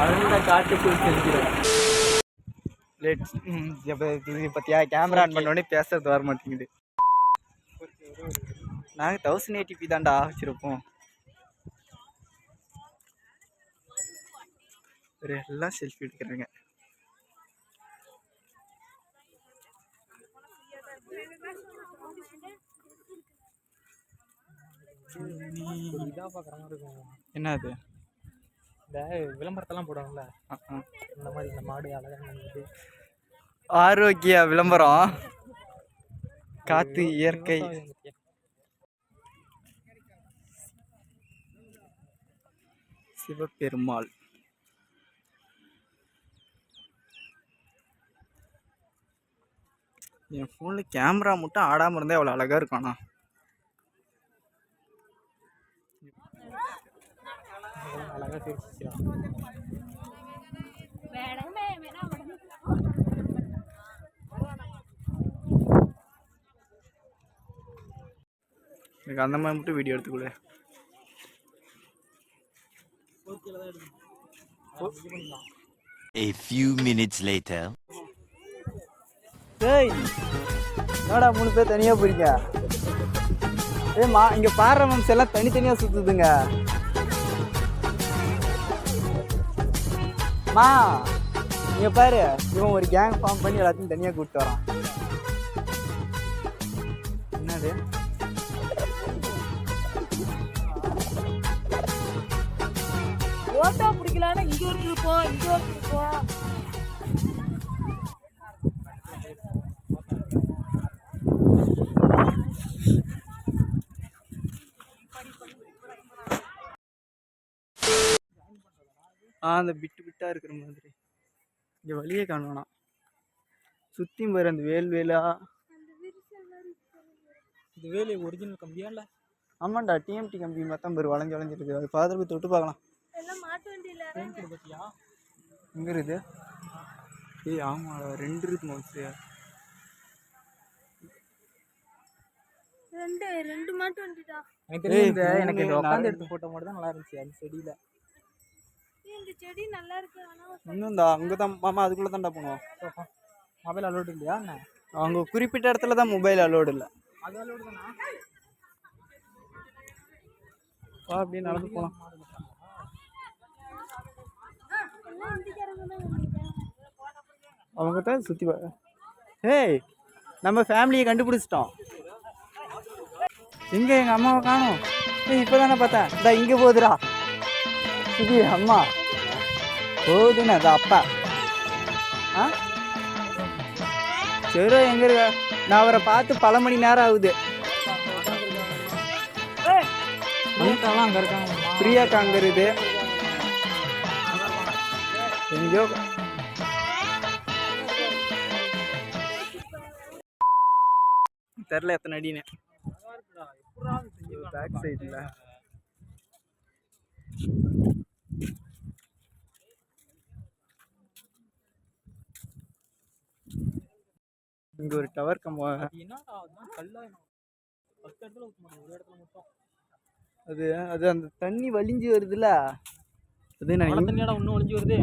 அதெல்லாம் காட்டுக்கு தெரிஞ்சிடும். இது பற்றியா கேமரா ஆன் பண்ணோடனே பேசுறது வர மாட்டேங்குது. நாங்கள் 1080p தான்டா வச்சுருப்போம். எல்லாம் செல்ஃபி எடுக்கிறேங்க. என்ன அது இந்த விளம்பரத்தெல்லாம் போடுவாங்கல்ல, இந்த மாதிரி இந்த மாடு அழகாக ஆரோக்கிய விளம்பரம், காத்து இயற்கை. சிவபெருமாள் என் ஃபோனில் கேமரா மட்டும் ஆடாமல் இருந்தால் எவ்வளோ அழகாக இருக்காண்ணா. அழகாக சிரிச்சிக்கலாம். எனக்கு அந்த மாதிரி மட்டும் video எடுத்துக்கூட. A few minutes later. டேய் என்னடா 3 பேர் தனியாக போறீங்க? ஏம்மா இங்கே பாடுற மம்ஸ் எல்லாம் தனித்தனியாக சுற்றுதுங்க. மா இங்கே பாரு, இவன் ஒரு கேங் ஃபார்ம் பண்ணி எல்லாத்தையும் தனியாக கூப்பிட்டு வரான். என்னது ஓட்டா பிடிக்கலான்னா இங்கே ஒரு இருப்போம், இங்கே ஒரு இருப்போம். அந்த பிட்டாக இருக்கிற மாதிரி இங்கே வழியே காணோண்ணா. சுற்றியும் போயிரு அந்த வேலா. இது வேலு ஒரிஜினல் கம்பியா இல்லை? ஆமாண்டா, டிஎம்டி கம்பி மொத்தம் பேர் வளைஞ்சு வளைஞ்சிருக்கு. அது ஃபாதர் போய் தொட்டு பார்க்கலாம். எங்கே இருக்குது? ஏய் ஆமாம், 2 இருக்கு மோஸ்ட்லி. ரெண்டு மாட்டு வண்டிடா. எனக்கு இந்த உட்காந்து எடுத்து போட்ட மட்டும் தான் நல்லா இருந்துச்சு அந்த செடியில. இந்த செடி நல்லா இருக்கு. இன்னும் அங்கே தான் மாமா, அதுக்குள்ளே தான்டா போனோம். மொபைல் அலோடு இல்லையா? அவங்க குறிப்பிட்ட இடத்துல தான் மொபைல் அலோடு இல்லை. அது அலோடு தானா? அப்படியே நடந்து போகலாம். அவங்க தான் சுற்றி. ஏய் நம்ம ஃபேமிலியை கண்டுபிடிச்சிட்டோம். எங்கே எங்கள் அம்மாவை காணோம்? ஏய் இப்போ தானே பார்த்தேன். இந்த இங்கே போகுதுடா. இது அம்மா போகுதுன்னு அது அப்பா. சரி எங்கே இருக்க? நான் அவரை பார்த்து பல மணி நேரம் ஆகுது. அங்கே இருக்காங்க. பிரியாக்கா அங்கே இருக்குது. எங்கேயோ தெரில எத்தனை அடின்னு. பேக் சைடில் இங்கே ஒரு டவர் கம்பம். அது அது அந்த தண்ணி வலிஞ்சு வருதுல்ல, அது நான் தண்ணியோட இன்னும் ஒழிஞ்சு வருது.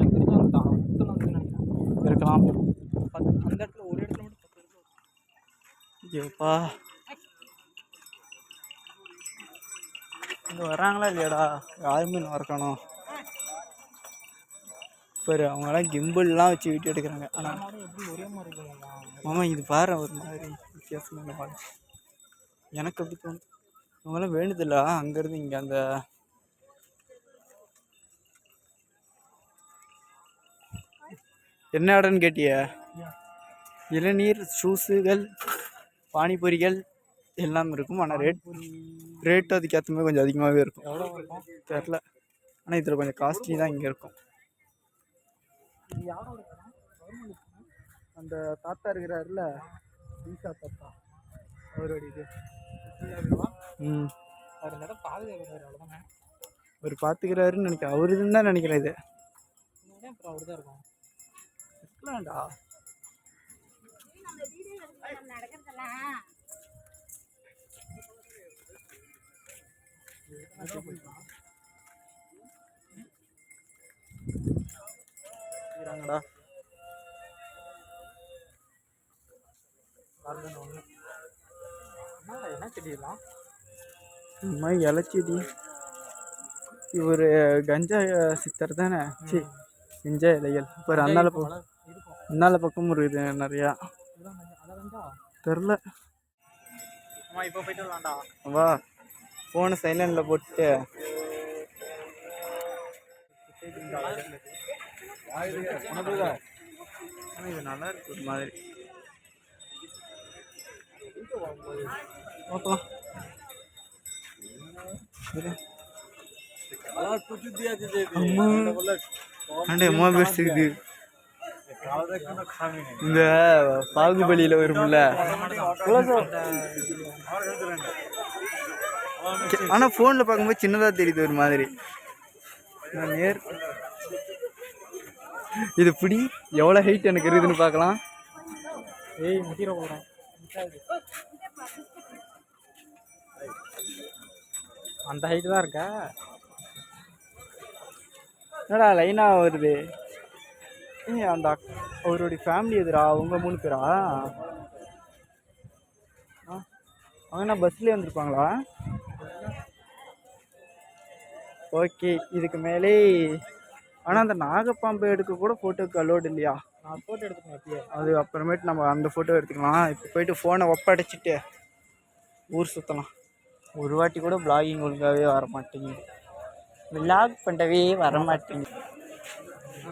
இருக்கலாம் அந்த இடத்துல ஒரு இடத்துல மட்டும் 10 இடத்துல. ஐயோப்பா, இங்கே வர்றாங்களா இல்லையாடா? யாருமே இன்னும் வரக்கணும். சரி அவங்களாம் கிம்பிள்லாம் வச்சு வீட்டு எடுக்கிறாங்க. ஆனால் ஒரே மாதிரி மாமா இது பாரு ஒரு மாதிரி வித்தியாசமான பாடு. எனக்கு அப்படி தோணும். அவங்களாம் வேணுதில்ல அங்கேருந்து இங்கே அந்த என்ன இடம்னு கேட்டிய? இளநீர், ஷூஸுகள், பானிபூரிகள் எல்லாம் இருக்கும். ஆனால் ரேட்டு அதுக்கேற்ற மாதிரி கொஞ்சம் அதிகமாகவே இருக்கும். தெரில, ஆனால் இதில் கொஞ்சம் காஸ்ட்லி தான் இங்கே இருக்கும். அந்த தாத்தா இருக்கிறாருல, ஈசா தாத்தா, அவரோட இது. அவர் பார்த்துக்கிறாருன்னு நினைக்கிறேன். அவரு தான் நினைக்கிறேன். இது அவர் தான் இருக்கும். இருக்கலாம்டா. வச்சுருக்காங்கடா. கார்டன் ஒன்று. என்ன செடியெல்லாம்? இந்த மாதிரி இலைச்செடி. இவர் கஞ்சா சித்தர் தானே? சி கஞ்சா இலைகள். இப்போ அந்தால இருக்கும். அந்தால பக்கமும் இருக்குது நிறையா. அதான் தெரில. அம்மா இப்போ போயிட்டு வரலாம்டா. வா ஃபோனை சைலண்டில் போட்டு ஆனால் இது நல்லா இருக்கு ஒரு மாதிரி. பார்க்கலாம். அண்டே அம்மா பேசுது. இந்த பாகுபலியில் வரும்ல. ஆனால் ஃபோனில் பார்க்கும்போது சின்னதாக தெரியுது ஒரு மாதிரி. நான் இது பிடி எவ்வளோ ஹைட் எனக்கு இருக்குதுன்னு பார்க்கலாம். ஏய் முட்டிர போகிறேன். அந்த ஹைட்டு தான் இருக்கா? என்னடா லைனாக வருது? அந்த அவருடைய ஃபேமிலி எதுரா? அவங்க 3 பேரா? அவங்க என்ன பஸ்லேயே வந்திருப்பாங்களா? ஓகே இதுக்கு மேலே. ஆனால் அந்த நாகப்பாம்பு எடுக்க கூட ஃபோட்டோக்கு அலோடு இல்லையா? நான் ஃபோட்டோ எடுத்துக்கணும் எப்பயே. அது அப்புறமேட்டு நம்ம அந்த ஃபோட்டோ எடுத்துக்கலாம். இப்போ போயிட்டு ஃபோனை ஒப்படைச்சிட்டு ஊர் சுற்றலாம். ஒரு வாட்டி கூட பிளாகிங் ஒழுங்காகவே வர மாட்டேங்குது. விளாக் பண்ணவே வர மாட்டேங்குது.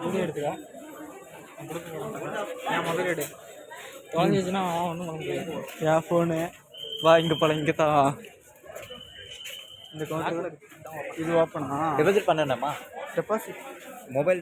வீடியோ எடுத்துக்கா. என் மொபைல் எடு. தொலைஞ்சிச்சுன்னா ஒன்றும் பண்ண முடியாது. என் ஃபோனு வா இங்கே போல. இங்கே தான் இந்த கவுண்டர். இது ஓப்பனா? டெபாசிட் பண்ணணுமா? Deposit mobile